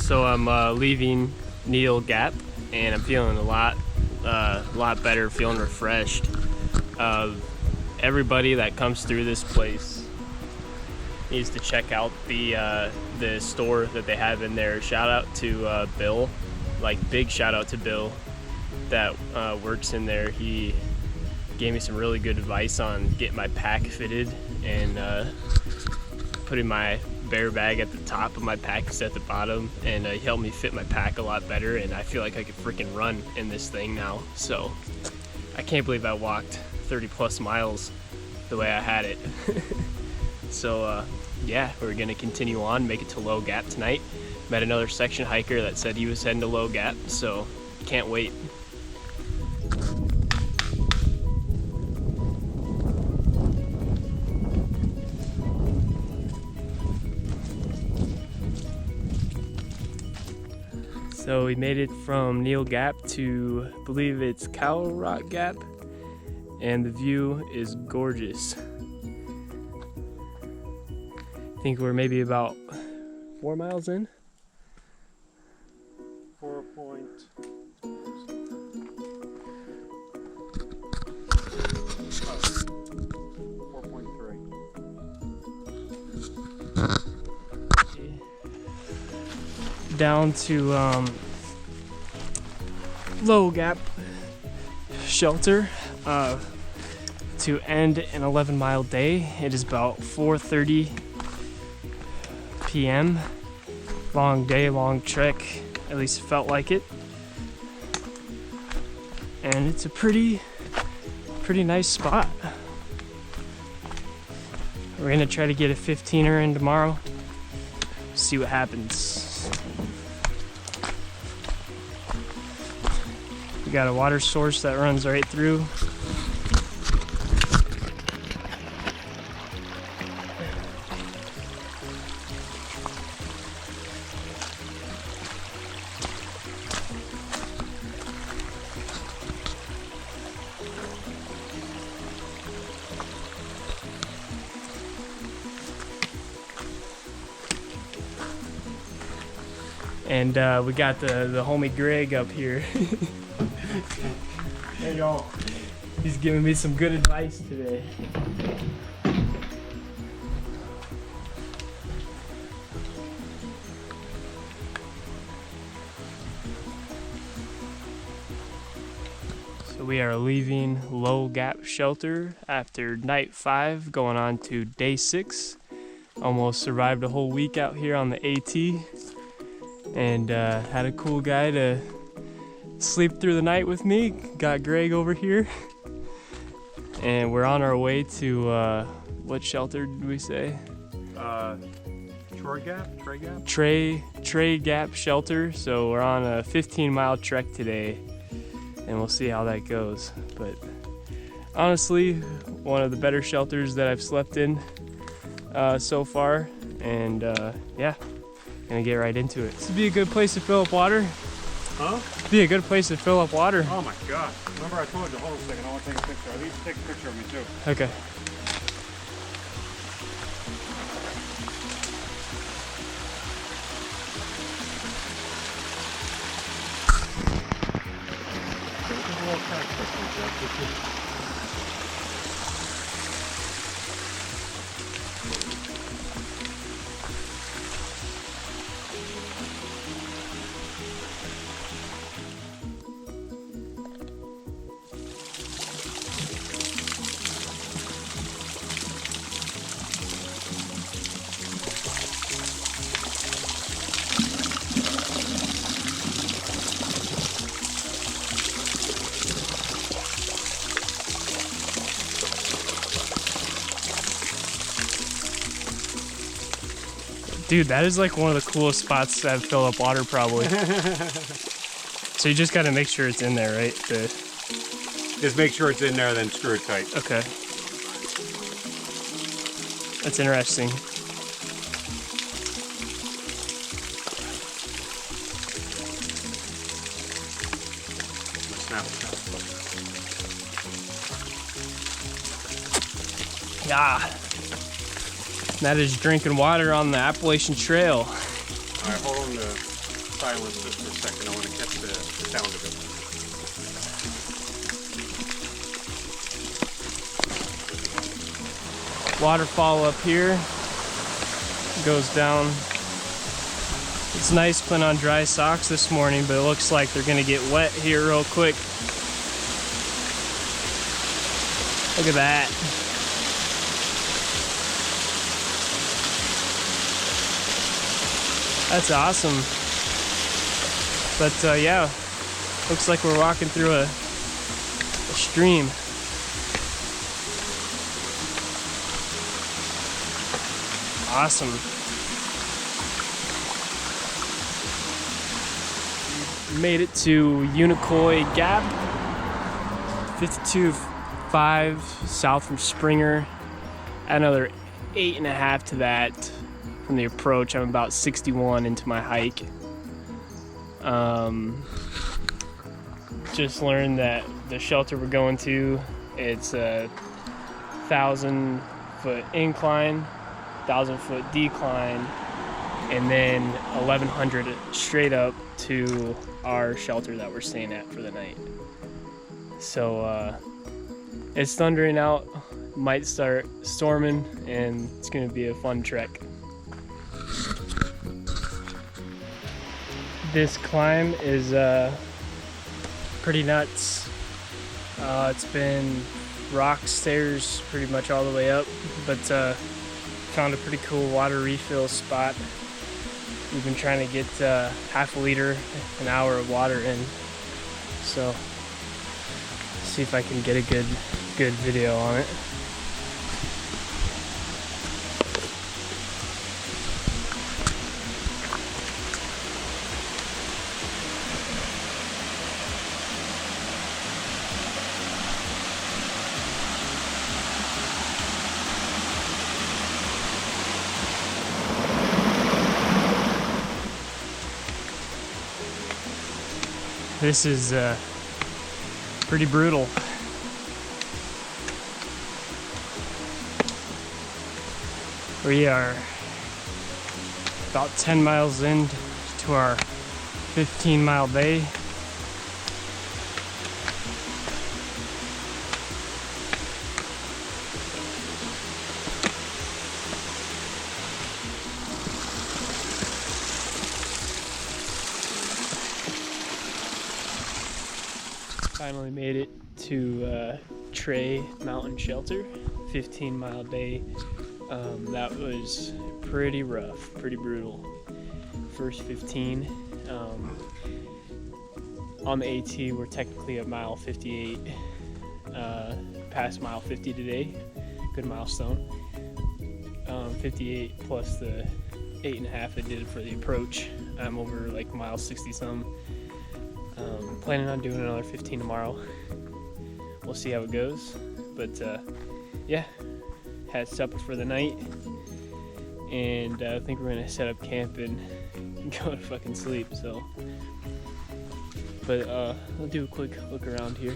So I'm leaving Neel Gap, and I'm feeling a lot better, feeling refreshed. Everybody that comes through this place needs to check out the store that they have in there. Shout out to Bill, like big shout out to Bill that works in there. He gave me some really good advice on getting my pack fitted and putting my bear bag at the top of my pack instead at the bottom, and he helped me fit my pack a lot better, and I feel like I could freaking run in this thing now. So I can't believe I walked 30 plus miles the way I had it. So yeah, we're gonna continue on, make it to Low Gap tonight. Met another section hiker that said he was heading to Low Gap, so can't wait. So we made it from Neel Gap to, I believe it's Cow Rock Gap, and the view is gorgeous. I think we're maybe about 4 miles in. 4.3. Down to Low Gap shelter to end an 11-mile day. It is about 4:30 p.m. Long day, long trek, at least it felt like it. And it's a pretty nice spot. We're gonna try to get a 15er in tomorrow, see what happens. We got a water source that runs right through. And we got the homie Greg up here. Hey y'all. He's giving me some good advice today. So we are leaving Low Gap Shelter after night 5, going on to day 6. Almost survived a whole week out here on the AT, and had a cool guy to sleep through the night with me. Got Greg over here, and we're on our way to what shelter did we say? Trey Gap shelter. So we're on a 15-mile trek today, and we'll see how that goes. But honestly, one of the better shelters that I've slept in so far, and yeah, gonna get right into it. This would be a good place to fill up water. Huh? Be a good place to fill up water. Oh my god. Remember I told you, hold on a second, I want to take a picture. I need to take a picture of me too. Okay. Dude, that is like one of the coolest spots to have fill up water, probably. So you just got to make sure it's in there, right? Just make sure it's in there, then screw it tight. Okay. That's interesting. Yeah. That is drinking water on the Appalachian Trail. Alright, hold on to silence just for a second. I want to catch the sound of it. Waterfall up here goes down. It's nice putting on dry socks this morning, but it looks like they're gonna get wet here real quick. Look at that. That's awesome. But yeah, looks like we're walking through a stream. Awesome. Made it to Unicoi Gap, 52.5 south from Springer. Another 8.5 to that from the approach. I'm about 61 into my hike. Just learned that the shelter we're going to, it's a 1,000-foot incline, 1,000-foot decline, and then 1,100 straight up to our shelter that we're staying at for the night. So it's thundering out, might start storming, and it's gonna be a fun trek. This climb is pretty nuts. It's been rock stairs pretty much all the way up, but found a pretty cool water refill spot. We've been trying to get half a liter an hour of water in, so see if I can get a good video on it. This is pretty brutal. We are about 10 miles in to our 15-mile day. Finally made it to Trey Mountain Shelter, 15-mile day. That was pretty rough, pretty brutal. First 15. On the AT, we're technically at mile 58. Past mile 50 today. Good milestone. 58 plus the 8.5 I did for the approach. I'm over like mile 60 some. Planning on doing another 15 tomorrow. We'll see how it goes. But yeah, had supper for the night, and I think we're gonna set up camp and go to fucking sleep. So, but I'll do a quick look around here.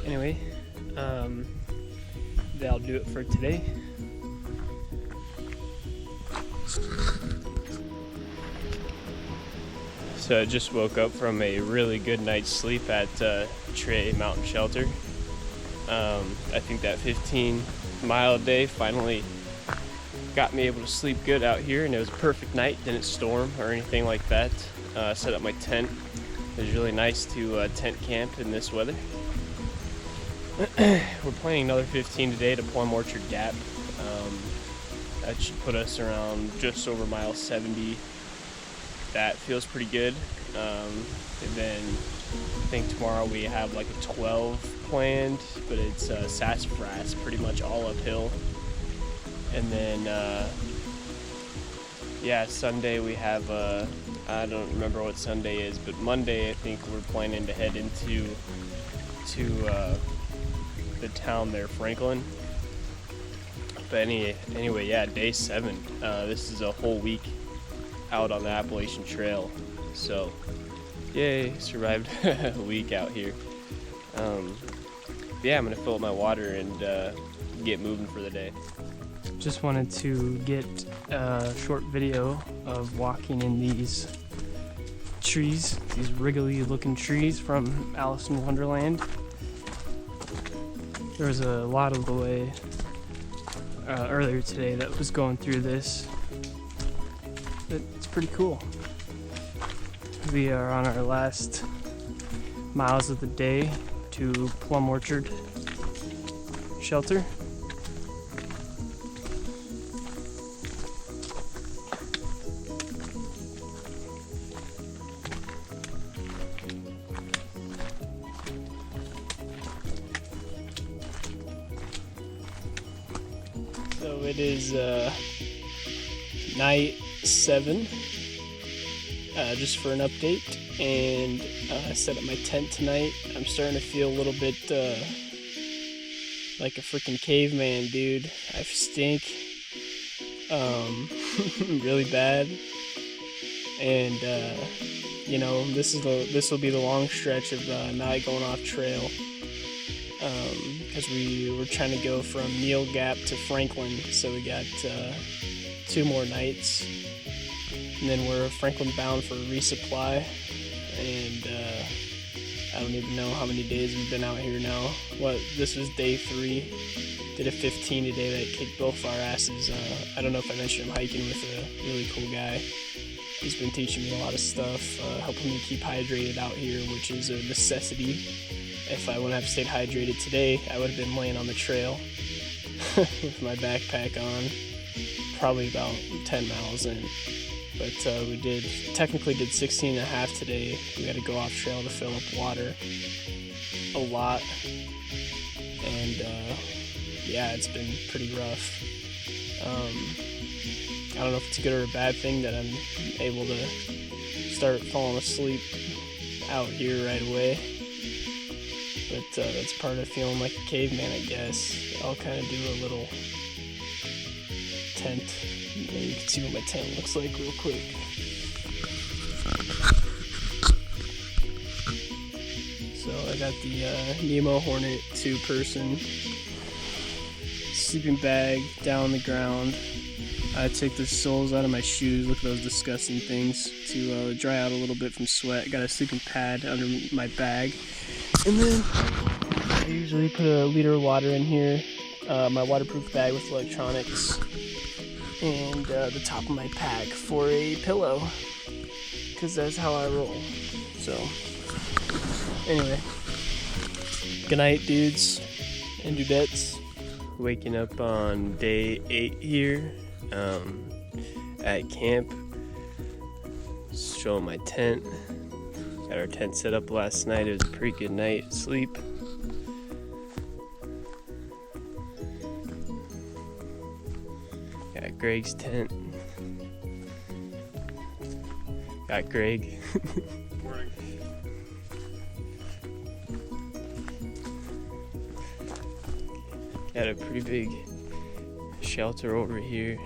Anyway, that'll do it for today. So I just woke up from a really good night's sleep at Trey Mountain Shelter. I think that 15-mile day finally got me able to sleep good out here, and it was a perfect night. Didn't storm or anything like that. Set up my tent. It was really nice to tent camp in this weather. We're planning another 15 today to Plum Orchard Gap. That should put us around just over mile 70. That feels pretty good. And then I think tomorrow we have like a 12 planned, but it's sassafras, pretty much all uphill. And then yeah, Sunday we have I don't remember what Sunday is, but Monday I think we're planning to head into the town there, Franklin. But anyway, yeah, day 7. This is a whole week out on the Appalachian Trail. So Yay, survived a week out here. Yeah, I'm gonna fill up my water and get moving for the day. Just wanted to get a short video of walking in these trees, these wriggly looking trees from Alice in Wonderland. There was a lot of the way earlier today that was going through this. It's pretty cool. We are on our last miles of the day to Plum Orchard Shelter. So it is night 7, just for an update, and I set up my tent tonight. I'm starting to feel a little bit like a freaking caveman, dude. I stink really bad, and you know, this will be the long stretch of not going off trail, because we were trying to go from Neel Gap to Franklin, so we got 2 more nights, and then we're Franklin bound for a resupply, and I don't even know how many days we've been out here now. This was day 3. Did a 15 today that kicked both our asses. I don't know if I mentioned I'm hiking with a really cool guy. He's been teaching me a lot of stuff, helping me keep hydrated out here, which is a necessity. If I wouldn't have stayed hydrated today, I would have been laying on the trail with my backpack on, probably about 10 miles in. But we technically did 16 and a half today. We had to go off trail to fill up water a lot. And yeah, it's been pretty rough. I don't know if it's a good or a bad thing that I'm able to start falling asleep out here right away. But that's part of feeling like a caveman, I guess. I'll kind of do a little tent. Maybe you can see what my tent looks like real quick. So I got the Nemo Hornet 2-person sleeping bag down on the ground. I took the soles out of my shoes, look at those disgusting things, to dry out a little bit from sweat. Got a sleeping pad under my bag. And then I usually put a liter of water in here, my waterproof bag with electronics, and the top of my pack for a pillow, because that's how I roll. So anyway, good night, dudes and dudettes. Waking up on day 8 here at camp. Showing my tent. Got our tent set up last night. It was a pretty good night sleep. Got Greg's tent. Got Greg. Got a pretty big shelter over here.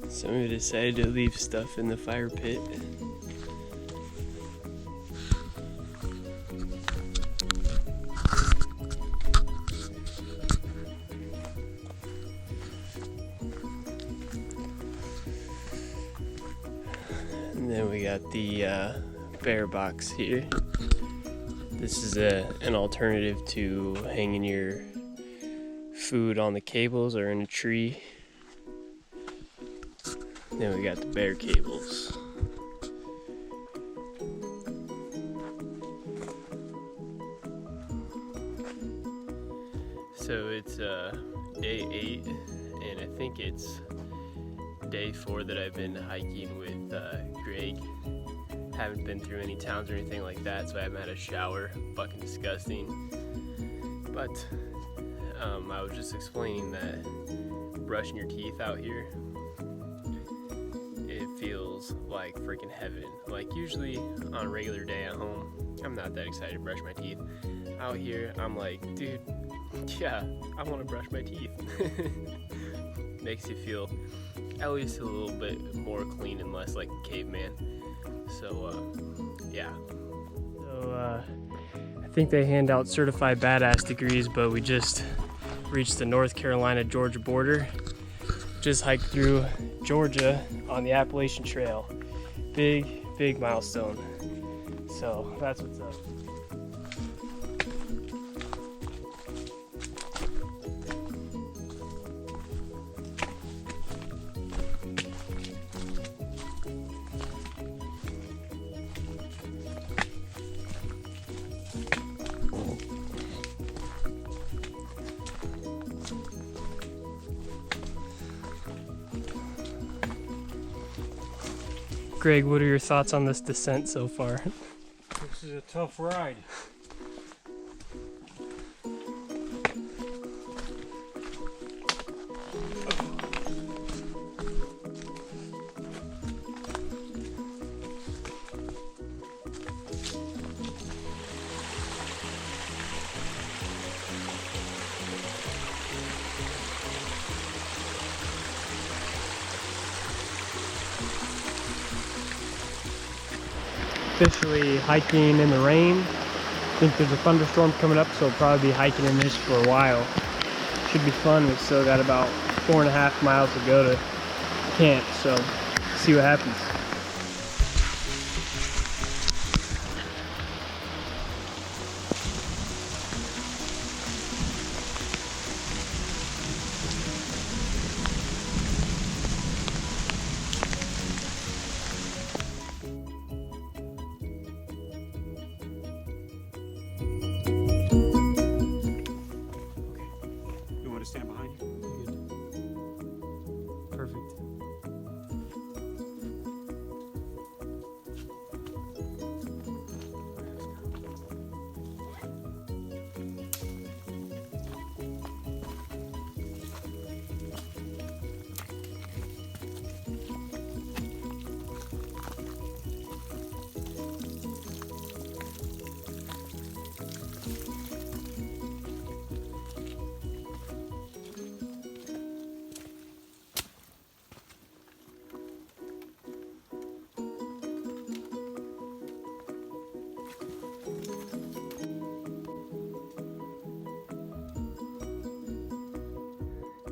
Somebody decided to leave stuff in the fire pit. And then we got the bear box here. This is an alternative to hanging your food on the cables or in a tree. Then we got the bear cables. So it's day 8, and I think it's day 4 that I've been hiking with Greg. Haven't been through any towns or anything like that, so I haven't had a shower. Fucking disgusting. But I was just explaining that brushing your teeth out here, if feels like freaking heaven. Like usually on a regular day at home, I'm not that excited to brush my teeth. Out here, I'm like, dude, yeah, I want to brush my teeth. Makes you feel at least a little bit more clean and less like a caveman. So, yeah. So, I think they hand out certified badass degrees, but we just reached the North Carolina-Georgia border. Just hiked through Georgia on the Appalachian Trail. Big milestone. So that's what's up. Greg, what are your thoughts on this descent so far? This is a tough ride. Officially hiking in the rain. I think there's a thunderstorm coming up, so we'll probably be hiking in this for a while. Should be fun. We still got about 4.5 miles to go to camp, so see what happens. Stand behind you. Perfect.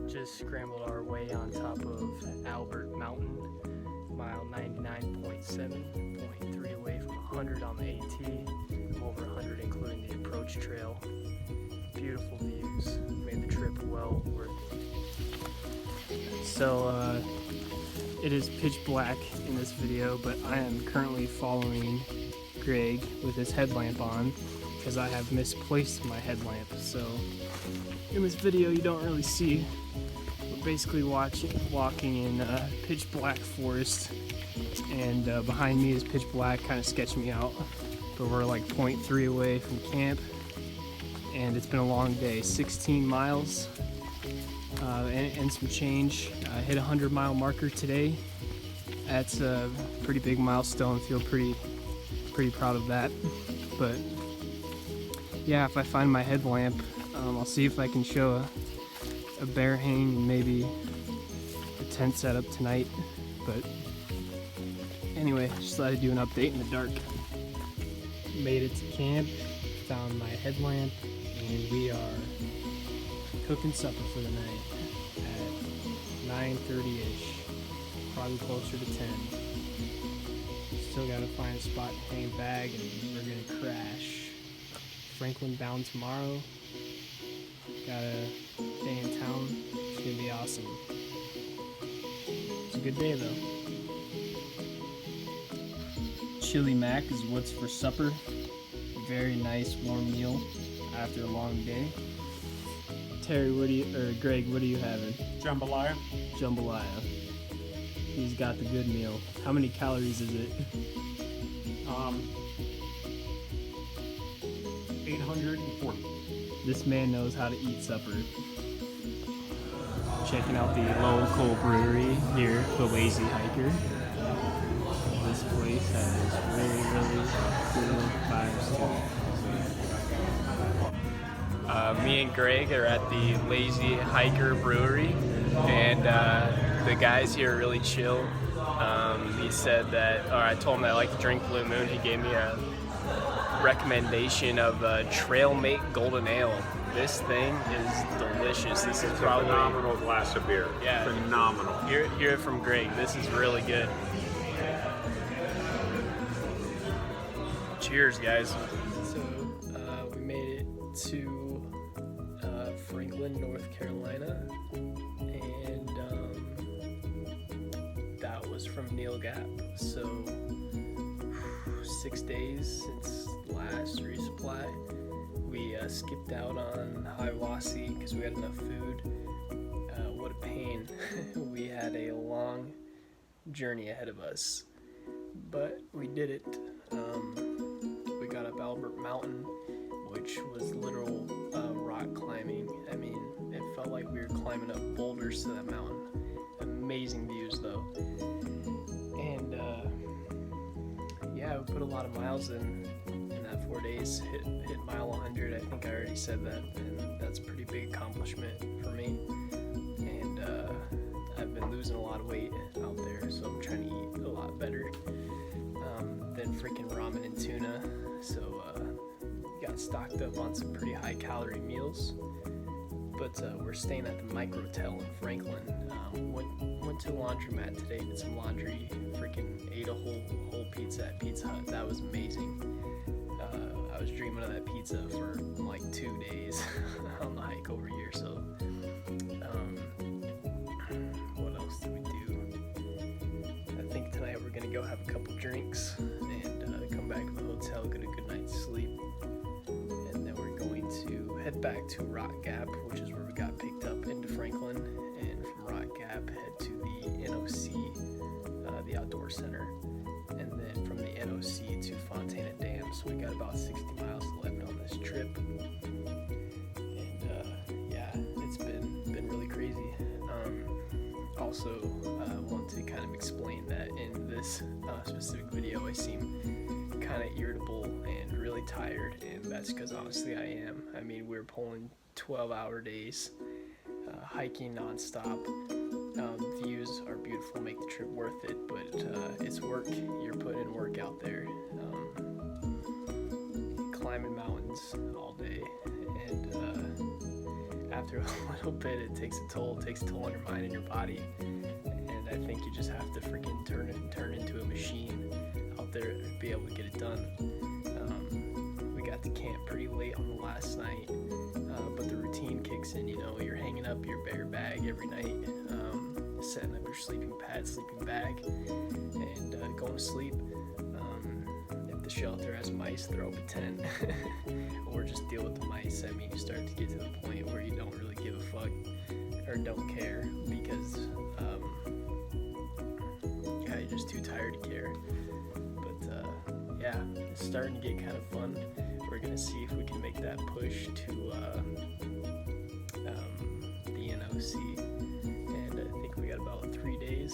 Just scrambled our way on top of Albert Mountain, mile 99.7, 0.3 away from 100 on the AT. I'm over 100 including the approach trail. Beautiful views, made the trip well worth it. So it is pitch black in this video, but I am currently following Greg with his headlamp on because I have misplaced my headlamp. So in this video you don't really see. We're basically walking in pitch black forest, and behind me is pitch black, kind of sketching me out. But we're like 0.3 away from camp, and it's been a long day. 16 miles and some change. I hit a 100-mile marker today. That's a pretty big milestone. Feel pretty proud of that. But yeah, if I find my headlamp, I'll see if I can show a bear hang and maybe a tent setup tonight. But anyway, just thought I'd do an update in the dark. Made it to camp, found my headlamp, and we are cooking supper for the night at 9:30ish, probably closer to 10. Still gotta find a spot to hang a bag, and we're gonna crash. Franklin bound tomorrow. Got a day in town. It's gonna be awesome. It's a good day though. Chili mac is what's for supper. Very nice warm meal after a long day. Terry, Greg, what are you having? Jambalaya. Jambalaya. He's got the good meal. How many calories is it? 840. This man knows how to eat supper. Checking out the local brewery here, the Lazy Hiker. This place has really, really cool vibes to it. Me and Greg are at the Lazy Hiker Brewery, and the guys here are really chill. He said that, or I told him that I like to drink Blue Moon. He gave me a recommendation of Trailmate Golden Ale. This thing is delicious. This is probably a phenomenal glass of beer. Yeah, phenomenal. Hear it from Greg. This is really good. Cheers, guys. So we made it to Franklin, North Carolina, and that was from Neel Gap. So 6 days since last resupply. We skipped out on Hiawassee because we had enough food. What a pain. We had a long journey ahead of us, but we did it. We got up Albert Mountain, which was literal rock climbing. I mean, it felt like we were climbing up boulders to that mountain. Amazing views though. And yeah, we put a lot of miles in that 4 days. Hit mile 100. I think I already said that, and that's a pretty big accomplishment for me. And I've been losing a lot of weight out there, so I'm trying to eat a lot better than freaking ramen and tuna. So got stocked up on some pretty high calorie meals. But we're staying at the Microtel in Franklin. Went to the laundromat today, did some laundry, freaking ate a whole pizza at Pizza Hut. That was amazing. I was dreaming of that pizza for like 2 days on the hike over here. So what else did we do? I think tonight we're gonna go have a couple drinks and come back to the hotel, get a good night's sleep, and then we're going to head back to Rock Gap, which is where we got picked up into Franklin, and from Rock Gap head to the NOC, the outdoor center, and then from the NOC to Fontana Dam. So we got about 60 miles left on this trip, and yeah, it's been really crazy. Also, I want to kind of explain that in this specific video I seem kind of irritable and really tired, and that's because honestly I am. I mean, we're pulling 12-hour days, hiking non-stop. Views are beautiful, make the trip worth it, but it's work. You're putting in work out there, climbing mountains all day, and after a little bit it takes a toll on your mind and your body, and I think you just have to freaking turn into a machine out there to be able to get it done. We got to camp pretty late on the last night, but the routine kicks in. You know, you're hanging up your bear bag every night, setting up your sleeping pad, sleeping bag, and going to sleep. If the shelter has mice, throw up a tent, or just deal with the mice. I mean, you start to get to the point where you don't really give a fuck or don't care because yeah, you're just too tired to care. But yeah, it's starting to get kind of fun. We're gonna see if we can make that push to the NOC, and I think we got about 3 days.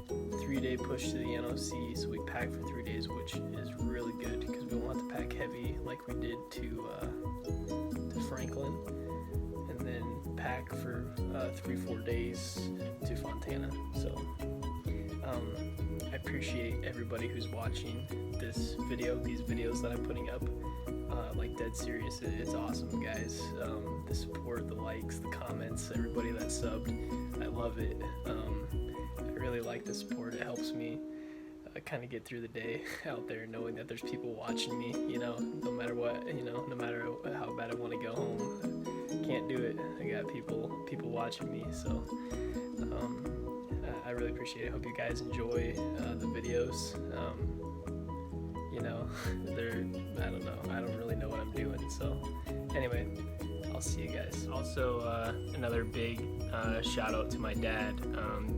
3-day push to the NOC, so we pack for 3 days, which is really good because we want to pack heavy like we did to Franklin, and then pack for 3-4 days to Fontana. So I appreciate everybody who's watching this video, these videos that I'm putting up. Like dead serious, it's awesome, guys. The support, the likes, the comments, everybody that subbed, I love it. I really like the support. It helps me kind of get through the day out there, knowing that there's people watching me. You know, no matter what, you know, no matter how bad I want to go home, can't do it. I got people watching me, so I really appreciate it. I hope you guys enjoy the videos. You know, I don't know. I don't really know what I'm doing. So anyway, I'll see you guys. Also, another big shout out to my dad.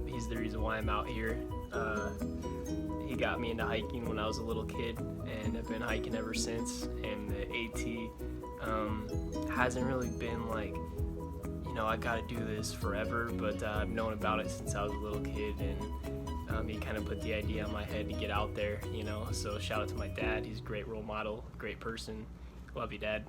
He's the reason why I'm out here. He got me into hiking when I was a little kid, and I've been hiking ever since. And the AT hasn't really been like, you know, I gotta do this forever, but I've known about it since I was a little kid, and He kind of put the idea in my head to get out there, you know. So shout out to my dad. He's a great role model, great person. Love you, Dad.